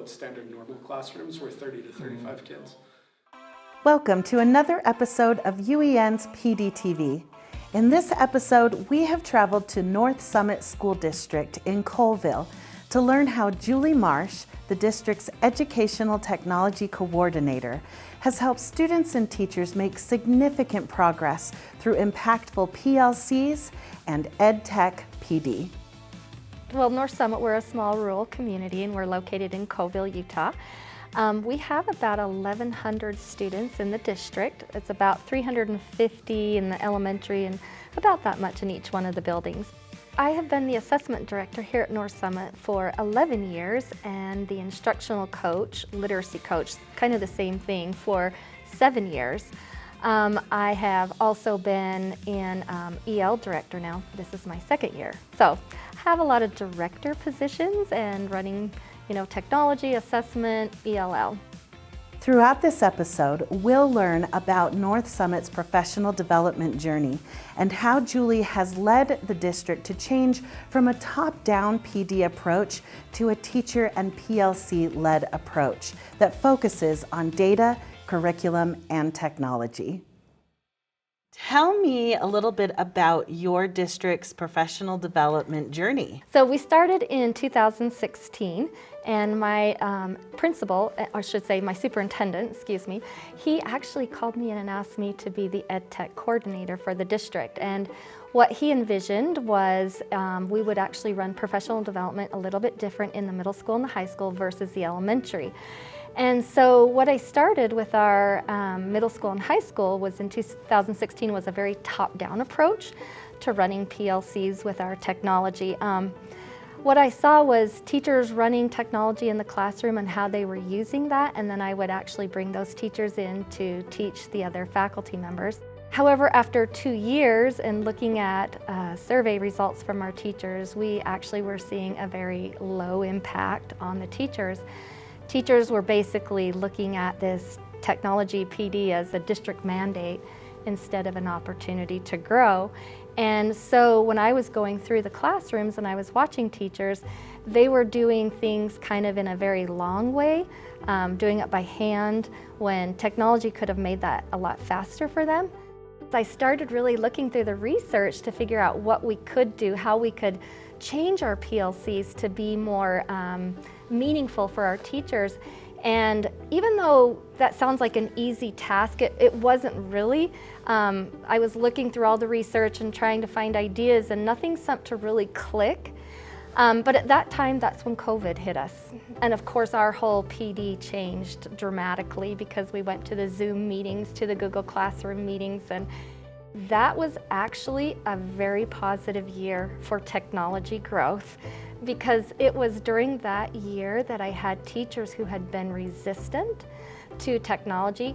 quote standard normal classrooms were 30 to 35 kids. Welcome to another episode of UEN's PDTV. In this episode, we have traveled to North Summit School District in Colville to learn how Julie Marsh, the district's Educational Technology Coordinator, has helped students and teachers make significant progress through impactful PLCs and EdTech PD. Well, North Summit, we're a small rural community and we're located in Colville, Utah. We have about 1,100 students in the district. It's about 350 in the elementary and about that much in each one of the buildings. I have been the assessment director here at North Summit for 11 years and the instructional coach, literacy coach, kind of the same thing, for 7 years. I have also been in EL director now. This is my second year. So I have a lot of director positions and running, technology, assessment, ELL. Throughout this episode, we'll learn about North Summit's professional development journey and how Julie has led the district to change from a top-down PD approach to a teacher and PLC-led approach that focuses on data, curriculum, and technology. Tell me a little bit about your district's professional development journey. So we started in 2016, and my principal, or I should say my superintendent, he actually called me in and asked me to be the EdTech coordinator for the district. And what he envisioned was we would actually run professional development a little bit different in the middle school and the high school versus the elementary. And so what I started with our middle school and high school was in 2016 was a very top-down approach to running PLCs with our technology. What I saw was teachers running technology in the classroom and how they were using that, and then I would actually bring those teachers in to teach the other faculty members. However, after 2 years and looking at survey results from our teachers, we actually were seeing a very low impact on the teachers. Teachers were basically looking at this technology PD as a district mandate instead of an opportunity to grow. And so when I was going through the classrooms and I was watching teachers, they were doing things kind of in a very long way, doing it by hand when technology could have made that a lot faster for them. I started really looking through the research to figure out what we could do, how we could change our PLCs to be more meaningful for our teachers. And even though that sounds like an easy task, it wasn't really. I was looking through all the research and trying to find ideas, and nothing seemed to really click. But at that time, that's when COVID hit us. And of course, our whole PD changed dramatically because we went to the Zoom meetings, to the Google Classroom meetings, and that was actually a very positive year for technology growth, because it was during that year that I had teachers who had been resistant to technology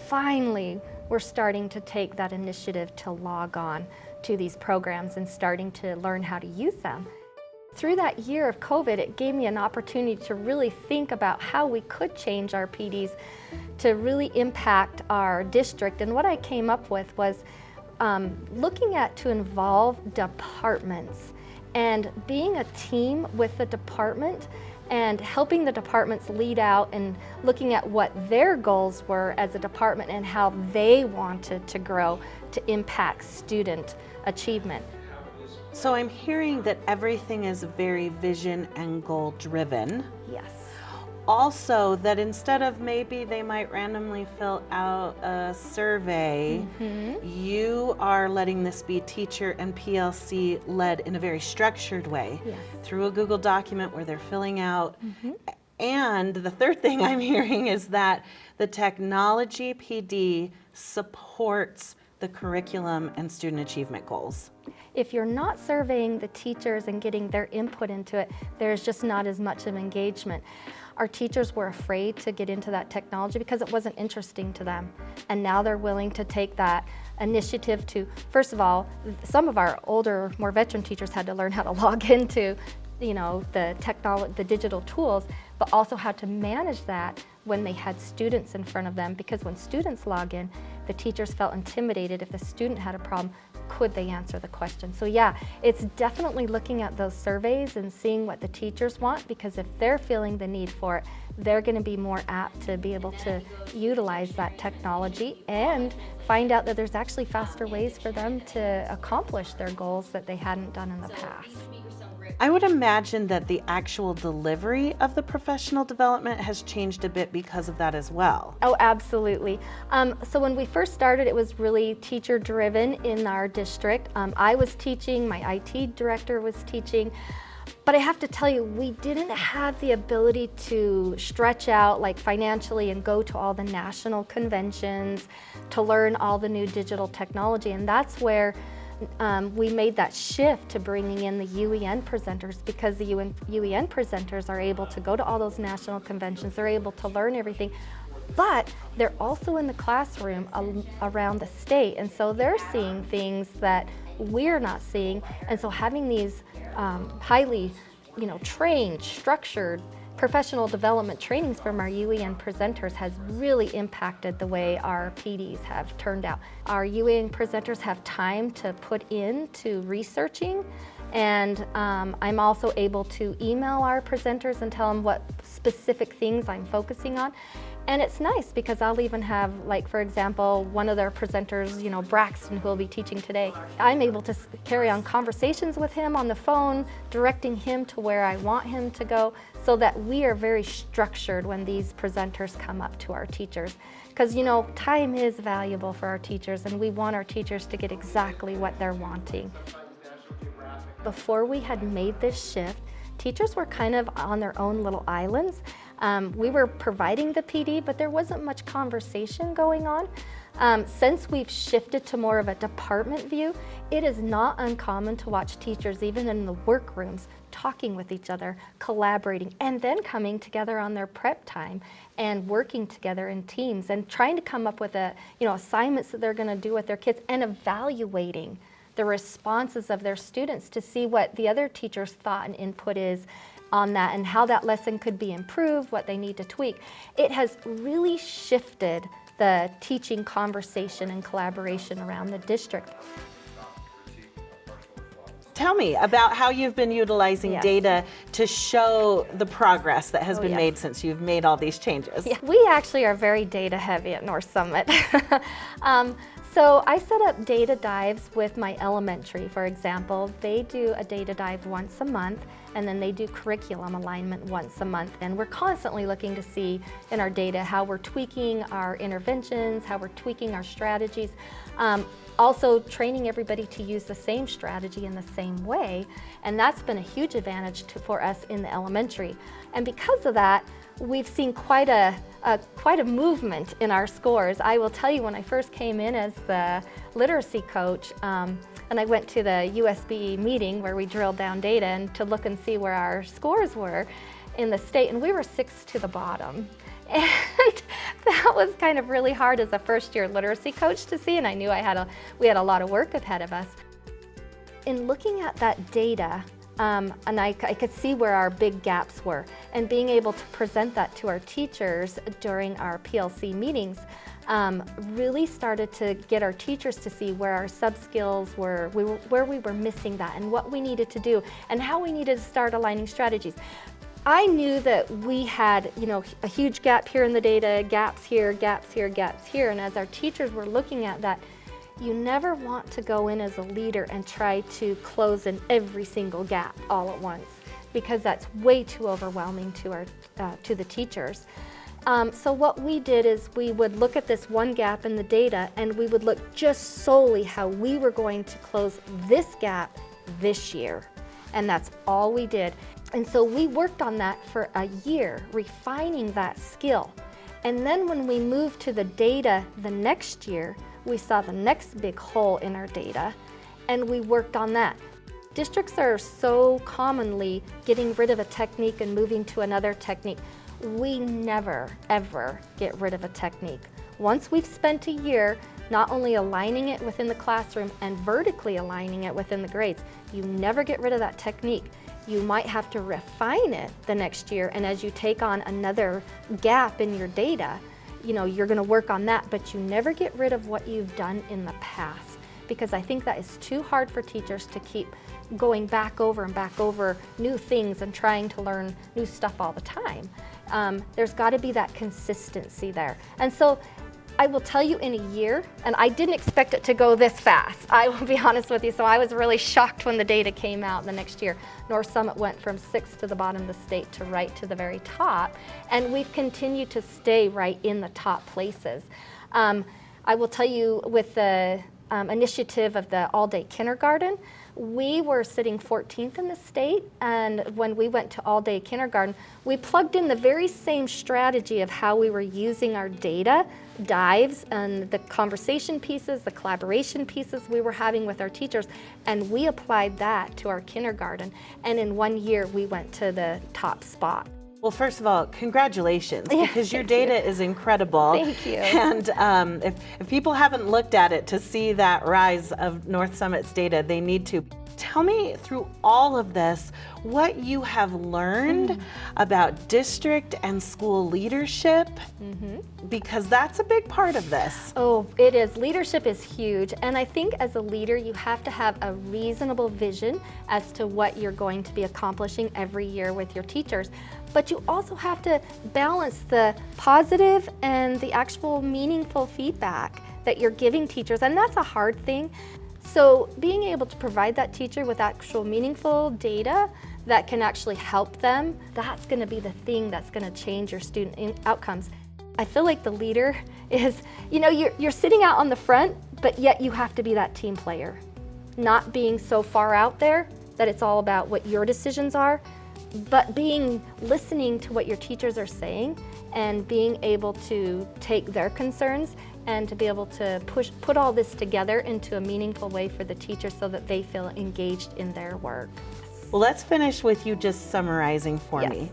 finally were starting to take that initiative to log on to these programs and starting to learn how to use them. Through that year of COVID, it gave me an opportunity to really think about how we could change our PDs to really impact our district. And what I came up with was looking at to involve departments and being a team with the department and helping the departments lead out and looking at what their goals were as a department and how they wanted to grow to impact student achievement. So I'm hearing that everything is very vision and goal driven. Yes. Also, that instead of maybe they might randomly fill out a survey, you are letting this be teacher and PLC led in a very structured way, Yes. through a Google document where they're filling out. And the third thing I'm hearing is that the technology PD supports the curriculum and student achievement goals. If you're not surveying the teachers and getting their input into it, there's just not as much of engagement. Our teachers were afraid to get into that technology because it wasn't interesting to them. And now they're willing to take that initiative to, first of all, some of our older, more veteran teachers had to learn how to log into the digital tools, but also how to manage that when they had students in front of them, because when students log in, the teachers felt intimidated. If the student had a problem, could they answer the question? So yeah, it's definitely looking at those surveys and seeing what the teachers want, because if they're feeling the need for it, they're going to be more apt to be able to utilize that technology and find out that there's actually faster ways for them to accomplish their goals that they hadn't done in the past. I would imagine that the actual delivery of the professional development has changed a bit because of that as well. Oh, absolutely. So when we first started, it was really teacher driven in our district. I was teaching, my IT director was teaching, but I have to tell you, we didn't have the ability to stretch out like financially and go to all the national conventions to learn all the new digital technology. And that's where we made that shift to bringing in the UEN presenters, because the UEN presenters are able to go to all those national conventions, they're able to learn everything, but they're also in the classroom around the state, and so they're seeing things that we're not seeing. And so having these highly trained, structured professional development trainings from our UEN presenters has really impacted the way our PDs have turned out. Our UEN presenters have time to put into researching, and I'm also able to email our presenters and tell them what specific things I'm focusing on. And it's nice because I'll even have, like, for example, one of their presenters, Braxton, who will be teaching today. I'm able to carry on conversations with him on the phone, directing him to where I want him to go, so that we are very structured when these presenters come up to our teachers. Because, time is valuable for our teachers, and we want our teachers to get exactly what they're wanting. Before we had made this shift, teachers were kind of on their own little islands. We were providing the PD, but there wasn't much conversation going on. Since we've shifted to more of a department view, it is not uncommon to watch teachers, even in the workrooms, talking with each other, collaborating, and then coming together on their prep time and working together in teams and trying to come up with assignments that they're going to do with their kids, and evaluating the responses of their students to see what the other teacher's thought and input is on that, and how that lesson could be improved, what they need to tweak. It has really shifted the teaching conversation and collaboration around the district. Tell me about how you've been utilizing data to show the progress that has been made since you've made all these changes. Yeah, we actually are very data heavy at North Summit. So I set up data dives with my elementary, for example. They do a data dive once a month, and then they do curriculum alignment once a month. And we're constantly looking to see in our data how we're tweaking our interventions, how we're tweaking our strategies. Also training everybody to use the same strategy in the same way, and that's been a huge advantage for us in the elementary. And because of that, we've seen quite a movement in our scores. I will tell you, when I first came in as the literacy coach, and I went to the USB meeting where we drilled down data and to look and see where our scores were in the state, and we were 6th to the bottom. And that was kind of really hard as a first-year literacy coach to see, and I knew we had a lot of work ahead of us. In looking at that data, and I could see where our big gaps were, and being able to present that to our teachers during our PLC meetings really started to get our teachers to see where our sub-skills were, where we were missing that, and what we needed to do, and how we needed to start aligning strategies. I knew that we had, a huge gap here in the data, gaps here, gaps here, gaps here, and as our teachers were looking at that, you never want to go in as a leader and try to close in every single gap all at once, because that's way too overwhelming to the teachers. So what we did is we would look at this one gap in the data, and we would look just solely how we were going to close this gap this year, and that's all we did. And so we worked on that for a year, refining that skill. And then when we moved to the data the next year, we saw the next big hole in our data, and we worked on that. Districts are so commonly getting rid of a technique and moving to another technique. We never, ever get rid of a technique. Once we've spent a year not only aligning it within the classroom and vertically aligning it within the grades, you never get rid of that technique. You might have to refine it the next year, and as you take on another gap in your data, you're going to work on that, but you never get rid of what you've done in the past, because I think that is too hard for teachers to keep going back over and back over new things and trying to learn new stuff all the time. There's got to be that consistency there. And so I will tell you, in a year, and I didn't expect it to go this fast, I will be honest with you, so I was really shocked when the data came out the next year. North Summit went from 6th to the bottom of the state to right to the very top, and we've continued to stay right in the top places. I will tell you, with the initiative of the all-day kindergarten, we were sitting 14th in the state, and when we went to all-day kindergarten, we plugged in the very same strategy of how we were using our data, dives, and the conversation pieces, the collaboration pieces we were having with our teachers, and we applied that to our kindergarten, and in 1 year we went to the top spot. Well, first of all, congratulations, because your data is incredible. Thank you. And if people haven't looked at it to see that rise of North Summit's data, they need to. Tell me, through all of this, what you have learned about district and school leadership, because that's a big part of this. Oh, it is. Leadership is huge. And I think as a leader, you have to have a reasonable vision as to what you're going to be accomplishing every year with your teachers. But you also have to balance the positive and the actual meaningful feedback that you're giving teachers. And that's a hard thing. So being able to provide that teacher with actual meaningful data that can actually help them, that's going to be the thing that's going to change your student outcomes. I feel like the leader is, you're sitting out on the front, but yet you have to be that team player. Not being so far out there that it's all about what your decisions are, but listening to what your teachers are saying and being able to take their concerns and to be able to put all this together into a meaningful way for the teachers so that they feel engaged in their work. Well, let's finish with you just summarizing for me.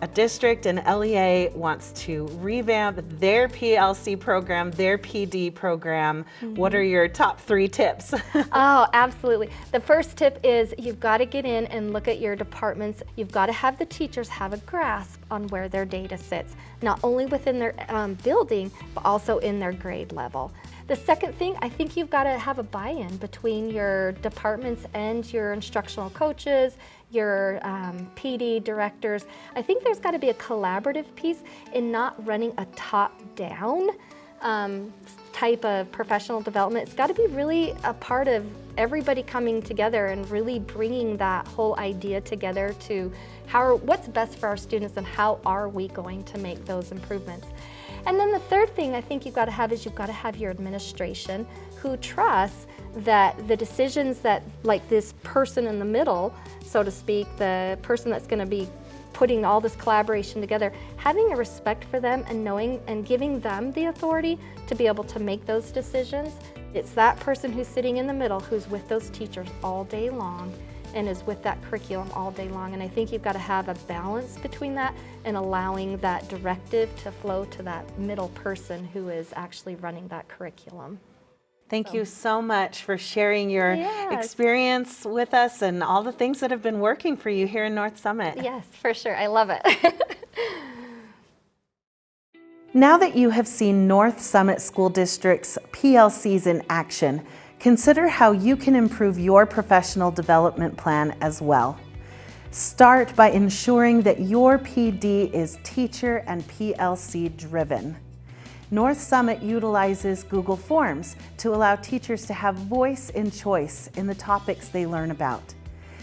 A district, an LEA, wants to revamp their PLC program, their PD program. What are your top 3 tips? Oh, absolutely. The first tip is you've got to get in and look at your departments. You've got to have the teachers have a grasp on where their data sits, not only within their building, but also in their grade level. The second thing, I think you've got to have a buy-in between your departments and your instructional coaches, your PD directors. I think there's got to be a collaborative piece in not running a top-down type of professional development. It's got to be really a part of everybody coming together and really bringing that whole idea together to what's best for our students and how are we going to make those improvements. And then the third thing I think you've got to have is you've got to have your administration who trusts that the decisions that, like this person in the middle, so to speak, the person that's going to be putting all this collaboration together, having a respect for them and knowing and giving them the authority to be able to make those decisions. It's that person who's sitting in the middle who's with those teachers all day long and is with that curriculum all day long. And I think you've got to have a balance between that and allowing that directive to flow to that middle person who is actually running that curriculum. Thank you so much for sharing your experience with us and all the things that have been working for you here in North Summit. Yes, for sure. I love it. Now that you have seen North Summit School District's PLCs in action, consider how you can improve your professional development plan as well. Start by ensuring that your PD is teacher and PLC driven. North Summit utilizes Google Forms to allow teachers to have voice and choice in the topics they learn about.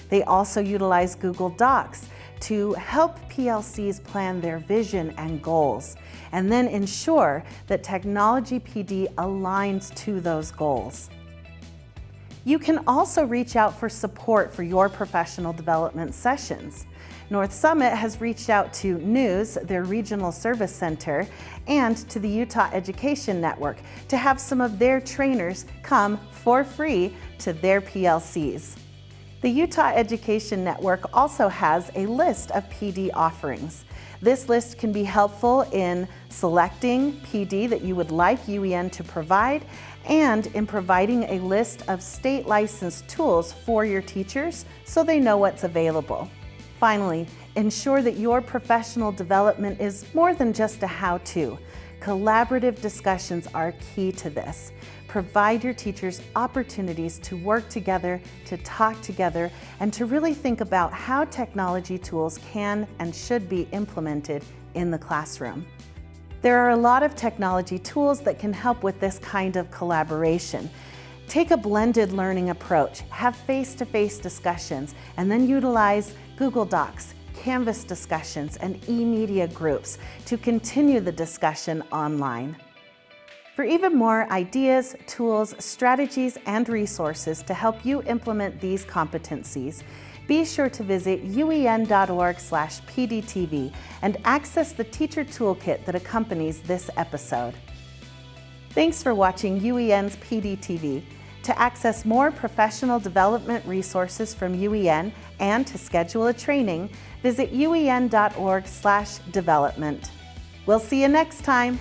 They also utilize Google Docs to help PLCs plan their vision and goals, and then ensure that Technology PD aligns to those goals. You can also reach out for support for your professional development sessions. North Summit has reached out to News, their regional service center, and to the Utah Education Network to have some of their trainers come for free to their PLCs. The Utah Education Network also has a list of PD offerings. This list can be helpful in selecting PD that you would like UEN to provide and in providing a list of state licensed tools for your teachers so they know what's available. Finally, ensure that your professional development is more than just a how-to. Collaborative discussions are key to this. Provide your teachers opportunities to work together, to talk together, and to really think about how technology tools can and should be implemented in the classroom. There are a lot of technology tools that can help with this kind of collaboration. Take a blended learning approach, have face-to-face discussions, and then utilize Google Docs, Canvas discussions, and e-media groups to continue the discussion online. For even more ideas, tools, strategies, and resources to help you implement these competencies, be sure to visit uen.org/PDTV and access the teacher toolkit that accompanies this episode. Thanks for watching UEN's PDTV. To access more professional development resources from UEN and to schedule a training, visit uen.org/development. We'll see you next time.